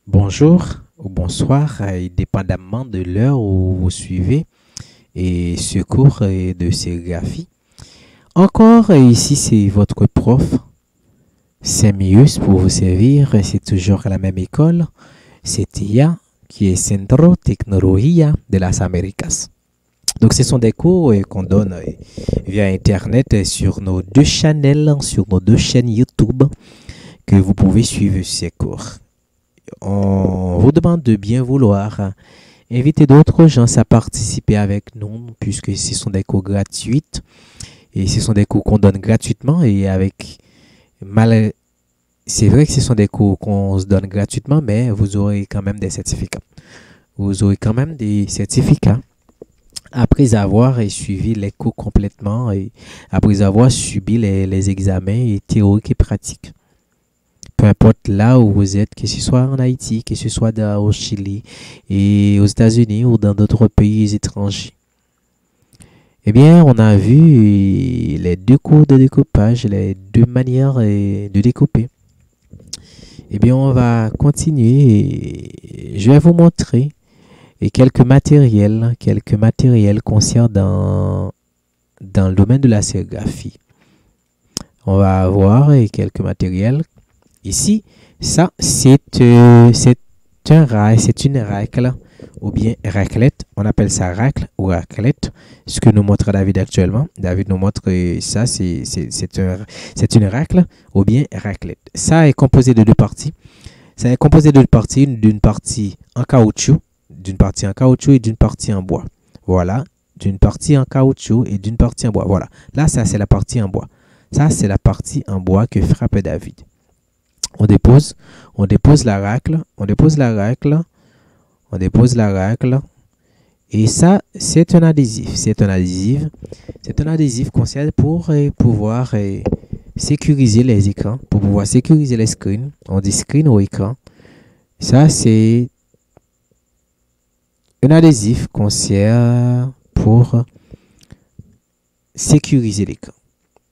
Bonjour ou bonsoir, dépendamment de l'heure où vous suivez et ce cours de sérigraphie. Encore ici, c'est votre prof, Semius, pour vous servir. C'est toujours à la même école. C'est TIA, qui est Centro Tecnología de las Américas. Donc, ce sont des cours qu'on donne via Internet sur nos deux channels, sur nos deux chaînes YouTube, que vous pouvez suivre ces cours. On vous demande de bien vouloir inviter d'autres gens à participer avec nous, puisque ce sont des cours gratuits et ce sont des cours qu'on donne gratuitement et avec mal. C'est vrai que ce sont des cours qu'on se donne gratuitement, mais vous aurez quand même des certificats. Vous aurez quand même des certificats après avoir suivi les cours complètement et après avoir subi les examens théoriques et pratiques. Peu importe là où vous êtes, que ce soit en Haïti, que ce soit au Chili et aux États-Unis ou dans d'autres pays étrangers. Eh bien, on a vu les deux cours de découpage, les deux manières de découper. Eh bien, on va continuer et je vais vous montrer quelques matériels concernant dans le domaine de la sérigraphie. On va avoir quelques matériels. Ici, ça, c'est un rail, c'est une racle ou bien raclette. On appelle ça racle ou raclette. Ce que nous montre David actuellement. David nous montre ça, c'est une racle ou bien raclette. Ça est composé de deux parties. Ça est composé de deux parties, d'une partie en caoutchouc, et d'une partie en bois. Voilà, d'une partie en caoutchouc et d'une partie en bois. Voilà. Là, ça, c'est la partie en bois. Ça, c'est la partie en bois que frappe David. On dépose la racle, et ça, c'est un adhésif. C'est un adhésif qu'on sert pour pouvoir sécuriser les écrans, pour pouvoir sécuriser les screens. On dit screen au écran. Ça, c'est un adhésif qu'on sert pour sécuriser l'écran.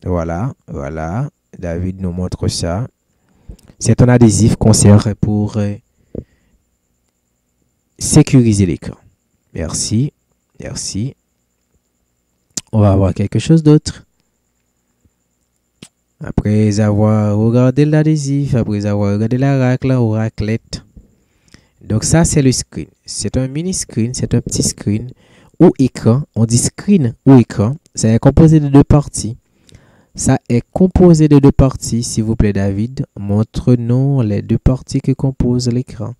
Voilà. David nous montre ça. C'est un adhésif qu'on sert pour sécuriser l'écran. Merci. On va avoir quelque chose d'autre. Après avoir regardé l'adhésif, après avoir regardé la racle ou raclette. Donc ça, c'est le screen. C'est un mini screen, c'est un petit screen ou écran. On dit screen ou écran. Ça est composé de deux parties. S'il vous plaît, David. Montre-nous les deux parties que compose l'écran.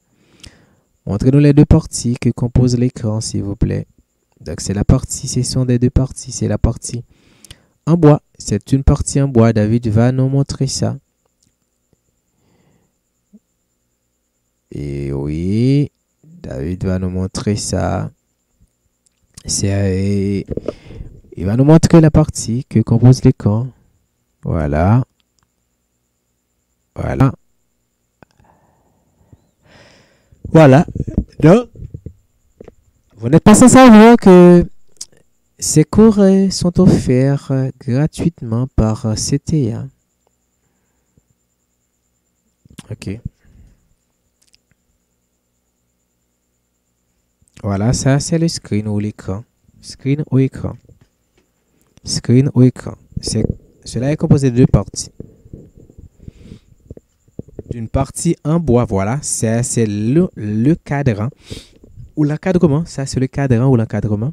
Montrez-nous les deux parties que compose l'écran, s'il vous plaît. Donc, ce sont des deux parties. C'est la partie en bois. C'est une partie en bois. David va nous montrer ça. Et oui, David va nous montrer ça. Il va nous montrer la partie que compose l'écran. Voilà. Donc, vous n'êtes pas sans savoir que ces cours sont offerts gratuitement par CTA. Ok. Voilà, ça c'est le screen ou l'écran. Cela est composé de deux parties. D'une partie en bois, voilà, c'est le cadran ou l'encadrement. Ça, c'est le cadran ou l'encadrement.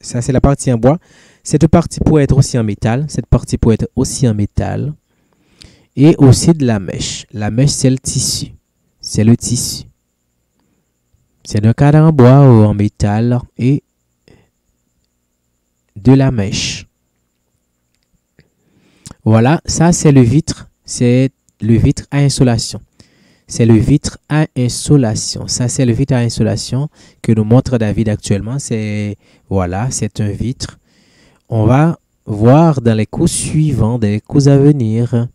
Ça, c'est la partie en bois. Cette partie peut être aussi en métal. Et aussi de la mèche. La mèche, c'est le tissu. C'est un cadran en bois ou en métal et de la mèche. Voilà, ça c'est le vitre. C'est le vitre à insolation. Ça, c'est le vitre à insolation que nous montre David actuellement. C'est un vitre. On va voir dans les cours suivants, dans les cours à venir,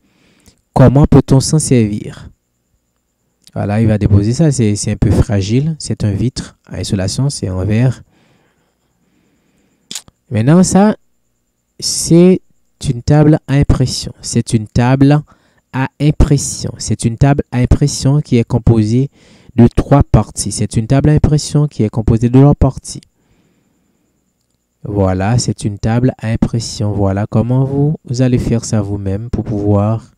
comment peut-on s'en servir. Voilà, il va déposer ça. C'est un peu fragile. C'est un vitre à insolation. C'est en verre. Maintenant, ça, c'est une table à impression. à impression. C'est une table à impression qui est composée de 3 parties. C'est une table à impression qui est composée de 3 parties. Voilà, c'est une table à impression. Voilà comment vous allez faire ça vous-même pour pouvoir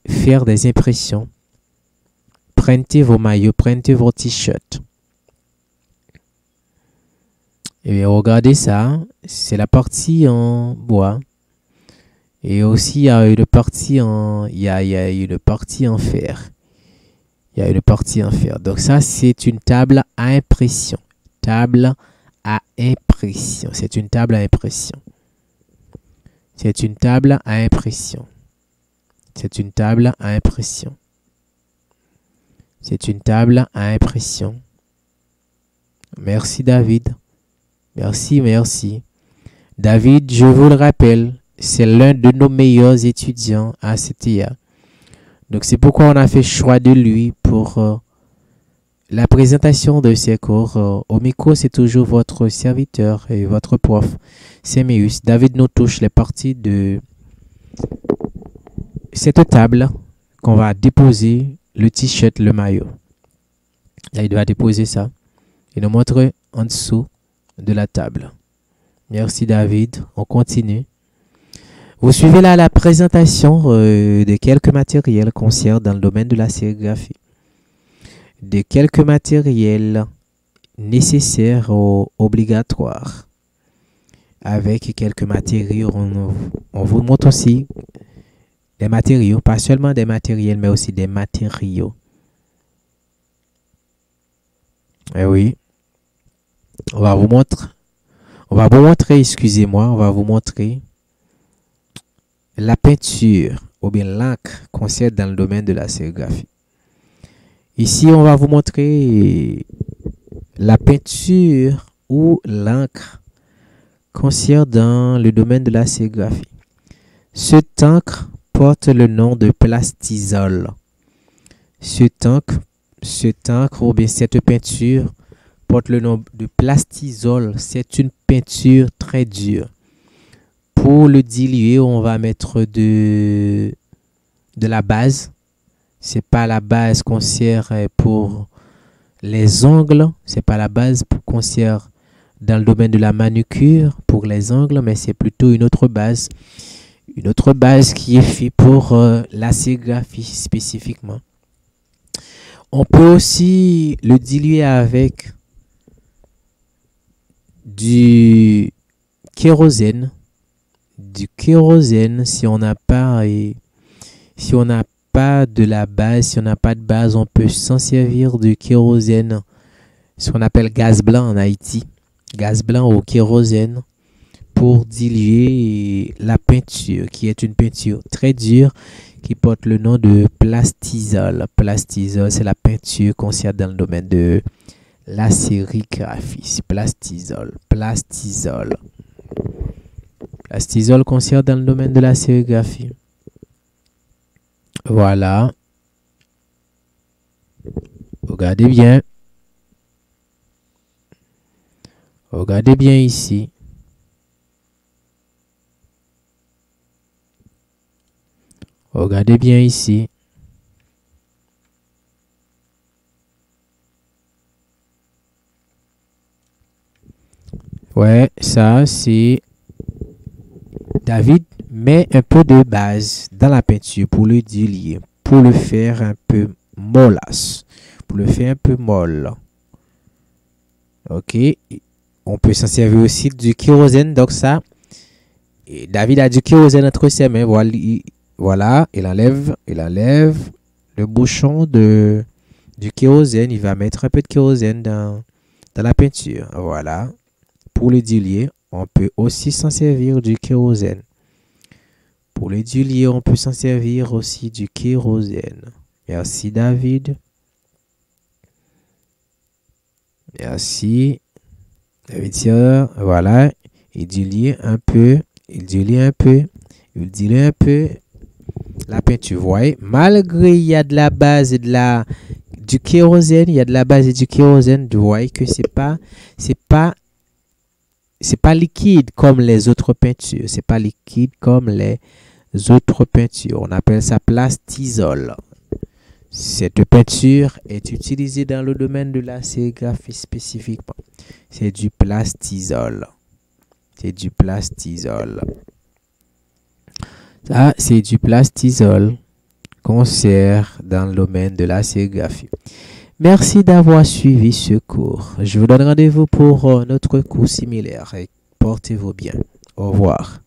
faire des impressions. Printez vos maillots, printez vos t-shirts. Et bien, regardez ça, c'est la partie en bois. Et aussi, il y a une partie en, il y a une partie en fer. Il y a une partie en fer. Donc ça, c'est une table à impression. Table à impression. C'est une table à impression. C'est une table à impression. C'est une table à impression. C'est une table à impression. Merci David. Merci, merci. David, je vous le rappelle, c'est l'un de nos meilleurs étudiants à CTA. Donc c'est pourquoi on a fait choix de lui pour la présentation de ces cours. Au micro, c'est toujours votre serviteur et votre prof, Séméus. David nous touche les parties de cette table qu'on va déposer le t-shirt, le maillot. Là, il doit déposer ça et nous montrer en dessous de la table. Merci David. On continue. Vous suivez là la présentation de quelques matériels concernant dans le domaine de la sérigraphie. De quelques matériels nécessaires ou obligatoires. Avec quelques matériaux, on vous montre aussi des matériaux, pas seulement des matériels, mais aussi des matériaux. Eh oui. On va vous montrer, excusez-moi, on va vous montrer la peinture ou bien l'encre qu'on sert dans le domaine de la sérigraphie. Ici, on va vous montrer la peinture ou l'encre qu'on sert dans le domaine de la sérigraphie. Cette encre porte le nom de plastisol. Cette encre ou bien cette peinture porte le nom de plastisol. C'est une peinture très dure. Pour le diluer, on va mettre de la base. C'est pas la base qu'on sert pour les ongles. C'est pas la base qu'on sert dans le domaine de la manucure pour les ongles, mais c'est plutôt une autre base. Une autre base qui est faite pour la sérigraphie spécifiquement. On peut aussi le diluer avec du kérosène. Du kérosène, si on n'a pas de la base, si on n'a pas de base, on peut s'en servir du kérosène, ce qu'on appelle gaz blanc en Haïti. Gaz blanc au kérosène pour diluer la peinture, qui est une peinture très dure qui porte le nom de plastisol. Plastisol, c'est la peinture qu'on sert dans le domaine de la sérigraphie. Plastisol. Plastisol qu'on sert dans le domaine de la sérigraphie. Voilà. Regardez bien. Regardez bien ici. Regardez bien ici. Ouais, ça c'est David met un peu de base dans la peinture pour le diluer, pour le faire un peu mollasse, pour le faire un peu molle. Ok, on peut s'en servir aussi du kérosène. Donc ça, David a du kérosène entre ses mains. Voilà, il enlève le bouchon du kérosène. Il va mettre un peu de kérosène dans la peinture. Voilà, pour le diluer. On peut aussi s'en servir du kérosène. Pour le diluer, on peut s'en servir aussi du kérosène. Merci David. Merci. David, voilà. Il dilue un peu. Il dilue un peu. Il dilue un peu la peinture. Vous voyez, malgré il y a de la base et du kérosène, il y a de la base et du kérosène. Vous voyez que c'est pas liquide comme les autres peintures. C'est pas liquide comme les autres peintures. On appelle ça plastisol. Cette peinture est utilisée dans le domaine de la sérigraphie spécifiquement. C'est du plastisol. C'est du plastisol. Ça, c'est du plastisol qu'on sert dans le domaine de la sérigraphie. Merci d'avoir suivi ce cours. Je vous donne rendez-vous pour notre cours similaire et portez-vous bien. Au revoir.